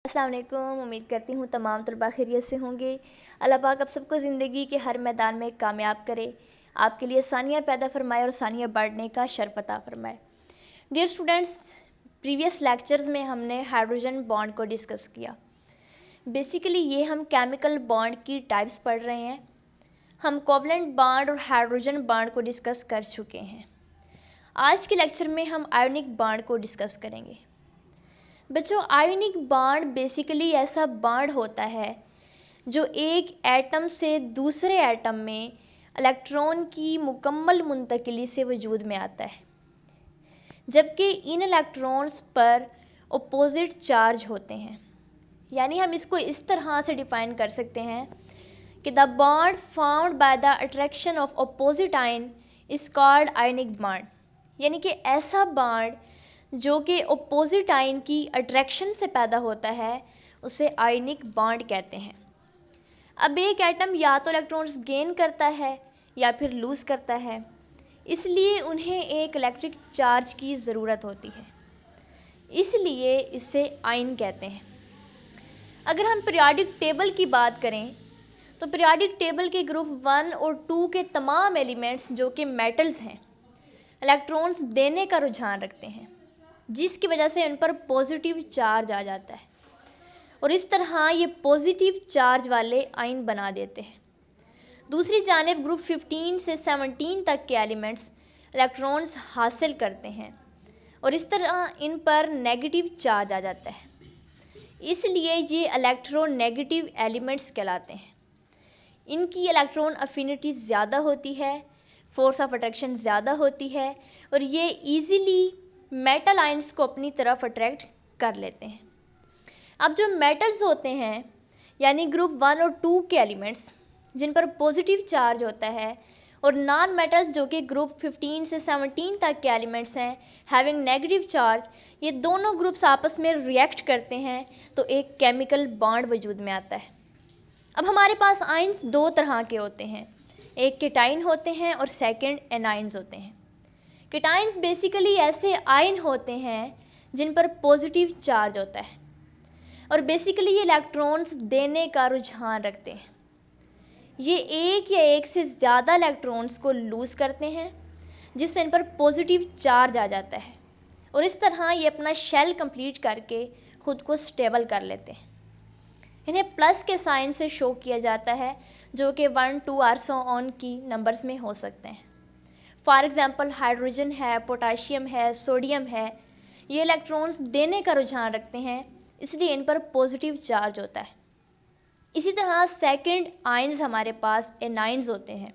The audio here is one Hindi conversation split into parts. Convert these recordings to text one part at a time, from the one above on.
अस्सलाम वालेकुम। उम्मीद करती हूँ तमाम तलबा खैरियत से होंगे। अल्लाह पाक आप सबको ज़िंदगी के हर मैदान में कामयाब करे, आपके लिए आसानियाँ पैदा फरमाए और आसानियाँ बांटने का शर्फ अता फरमाए। डियर स्टूडेंट्स, प्रीवियस लेक्चर्स में हमने हाइड्रोजन बॉन्ड को डिस्कस किया। बेसिकली ये हम केमिकल बॉन्ड की टाइप्स पढ़ रहे हैं। हम कोवलेंट बॉन्ड और हाइड्रोजन बॉन्ड को डिस्कस कर चुके हैं। आज के लेक्चर में हम आयोनिक बॉन्ड को डिस्कस करेंगे। बच्चों, आयोनिक बॉन्ड बेसिकली ऐसा बॉन्ड होता है जो एक एटम से दूसरे एटम में इलेक्ट्रॉन की मुकम्मल मुंतकिली से वजूद में आता है, जबकि इन इलेक्ट्रॉन्स पर अपोजिट चार्ज होते हैं। यानी हम इसको इस तरह से डिफ़ाइन कर सकते हैं कि the bond found by the attraction of opposite ion is called ionic bond. यानी कि ऐसा बॉन्ड जो कि अपोजिट आयन की अट्रैक्शन से पैदा होता है उसे आयोनिक बॉन्ड कहते हैं। अब एक एटम या तो इलेक्ट्रॉन्स गेन करता है या फिर लूज़ करता है, इसलिए उन्हें एक इलेक्ट्रिक चार्ज की ज़रूरत होती है, इसलिए इसे आयन कहते हैं। अगर हम पीरियोडिक टेबल की बात करें तो पीरियोडिक टेबल के ग्रुप 1 और 2 के तमाम एलिमेंट्स जो कि मेटल्स हैं, इलेक्ट्रॉन्स देने का रुझान रखते हैं, जिसकी वजह से उन पर पॉजिटिव चार्ज आ जाता है और इस तरह ये पॉजिटिव चार्ज वाले आयन बना देते हैं। दूसरी जानिब ग्रुप 15 से 17 तक के एलिमेंट्स इलेक्ट्रॉन्स हासिल करते हैं और इस तरह इन पर नेगेटिव चार्ज आ जाता है, इसलिए ये इलेक्ट्रोनेगेटिव एलिमेंट्स कहलाते हैं। इनकी इलेक्ट्रॉन अफिनिटी ज़्यादा होती है, फोर्स ऑफ अट्रैक्शन ज़्यादा होती है और ये ईज़िली मेटल आयंस को अपनी तरफ अट्रैक्ट कर लेते हैं। अब जो मेटल्स होते हैं यानी ग्रुप 1 और 2 के एलिमेंट्स जिन पर पॉजिटिव चार्ज होता है और नॉन मेटल्स जो कि ग्रुप 15 से 17 तक के एलिमेंट्स हैं हैविंग नेगेटिव चार्ज, ये दोनों ग्रुप्स आपस में रिएक्ट करते हैं तो एक केमिकल बॉन्ड वजूद में आता है। अब हमारे पास आयंस दो तरह के होते हैं, एक केटाइन होते हैं और सेकंड एनाइंस होते हैं। केटाइंस बेसिकली ऐसे आयन होते हैं जिन पर पॉजिटिव चार्ज होता है और बेसिकली ये इलेक्ट्रॉन्स देने का रुझान रखते हैं। ये एक या एक से ज़्यादा इलेक्ट्रॉन्स को लूज़ करते हैं जिससे इन पर पॉजिटिव चार्ज आ जाता है और इस तरह ये अपना शेल कंप्लीट करके ख़ुद को स्टेबल कर लेते हैं। इन्हें प्लस के साइन से शो किया जाता है जो कि 1, 2 और सो ऑन की नंबर्स में हो सकते हैं। फॉर एग्ज़ाम्पल हाइड्रोजन है, पोटाशियम है, सोडियम है, ये इलेक्ट्रॉन्स देने का रुझान रखते हैं, इसलिए इन पर पॉजिटिव चार्ज होता है। इसी तरह सेकंड आयंस हमारे पास एनाइंस होते हैं,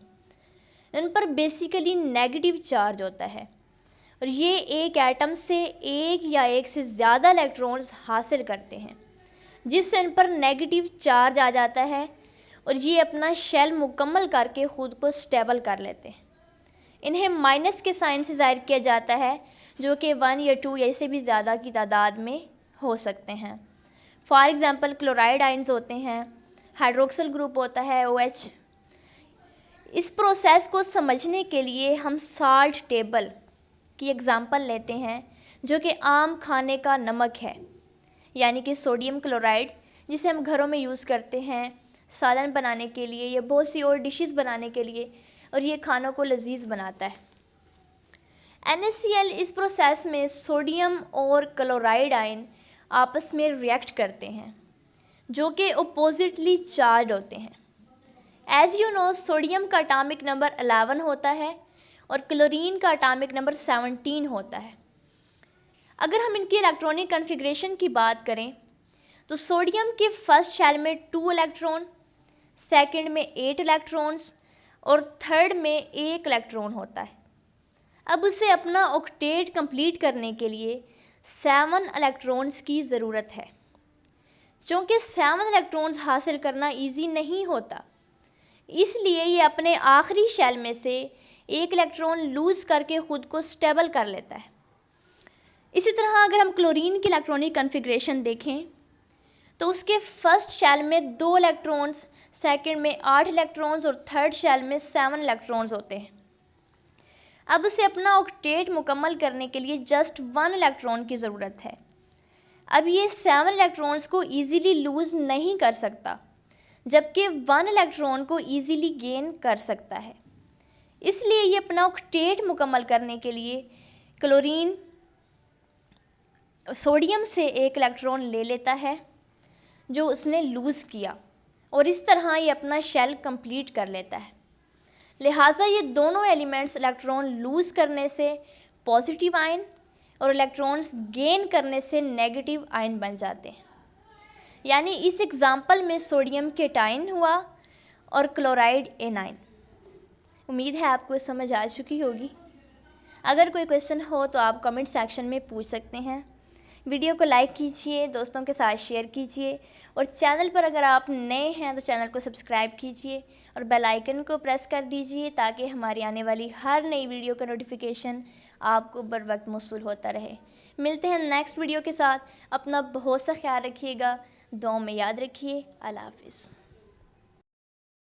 इन पर बेसिकली नेगेटिव चार्ज होता है और ये एक एटम से एक या एक से ज़्यादा इलेक्ट्रॉन्स हासिल करते हैं जिससे इन पर नेगेटिव चार्ज आ जाता है और ये अपना शेल मुकम्मल करके ख़ुद को स्टेबल कर लेते हैं। इन्हें माइनस के साइन से ज़ाहिर किया जाता है जो कि 1 या 2 या इससे भी ज़्यादा की तादाद में हो सकते हैं। फॉर एग्ज़ाम्पल क्लोराइड आयंस होते हैं, हाइड्रोक्सिल ग्रुप होता है OH। इस प्रोसेस को समझने के लिए हम साल्ट टेबल की एग्ज़ाम्पल लेते हैं जो कि आम खाने का नमक है, यानी कि सोडियम क्लोराइड, जिसे हम घरों में यूज़ करते हैं सालन बनाने के लिए या बहुत सी और डिशेस बनाने के लिए, और ये खानों को लजीज बनाता है। NaCl इस प्रोसेस में सोडियम और क्लोराइड आयन आपस में रिएक्ट करते हैं जो कि अपोजिटली चार्ज होते हैं। एज यू नो, सोडियम का एटॉमिक नंबर 11 होता है और क्लोरीन का एटॉमिक नंबर 17 होता है। अगर हम इनकी इलेक्ट्रॉनिक कन्फिग्रेशन की बात करें तो सोडियम के फर्स्ट शेल में 2 इलेक्ट्रॉन, सेकंड में 8 इलेक्ट्रॉन्स और थर्ड में 1 इलेक्ट्रॉन होता है। अब उसे अपना ऑक्टेट कंप्लीट करने के लिए 7 इलेक्ट्रॉन्स की ज़रूरत है। चूँकि 7 इलेक्ट्रॉन्स हासिल करना इजी नहीं होता, इसलिए ये अपने आखिरी शेल में से 1 इलेक्ट्रॉन लूज़ करके ख़ुद को स्टेबल कर लेता है। इसी तरह अगर हम क्लोरीन की इलेक्ट्रॉनिक कन्फिग्रेशन देखें तो उसके फर्स्ट शेल में 2 इलेक्ट्रॉन्स, सेकंड में 8 इलेक्ट्रॉन्स और थर्ड शेल में 7 इलेक्ट्रॉन्स होते हैं। अब उसे अपना ऑक्टेट मुकम्मल करने के लिए जस्ट 1 इलेक्ट्रॉन की ज़रूरत है। अब ये 7 इलेक्ट्रॉन्स को ईज़िली लूज़ नहीं कर सकता, जबकि 1 इलेक्ट्रॉन को ईज़िली गेन कर सकता है। इसलिए ये अपना ऑक्टेट मुकम्मल करने के लिए क्लोरीन सोडियम से एक इलेक्ट्रॉन ले लेता है जो उसने लूज़ किया, और इस तरह ये अपना शेल कंप्लीट कर लेता है। लिहाजा ये दोनों एलिमेंट्स इलेक्ट्रॉन लूज़ करने से पॉजिटिव आयन और इलेक्ट्रॉन्स गेन करने से नेगेटिव आयन बन जाते हैं। यानी इस एग्ज़ाम्पल में सोडियम केटायन हुआ और क्लोराइड एनायन। उम्मीद है आपको समझ आ चुकी होगी। अगर कोई क्वेश्चन हो तो आप कमेंट सेक्शन में पूछ सकते हैं। वीडियो को लाइक कीजिए, दोस्तों के साथ शेयर कीजिए, और चैनल पर अगर आप नए हैं तो चैनल को सब्सक्राइब कीजिए और बेल आइकन को प्रेस कर दीजिए ताकि हमारी आने वाली हर नई वीडियो का नोटिफिकेशन आपको बर वक्त मौसूल होता रहे। मिलते हैं नेक्स्ट वीडियो के साथ। अपना बहुत सा ख्याल रखिएगा, दुआ में याद रखिए। अल्लाह हाफिज़।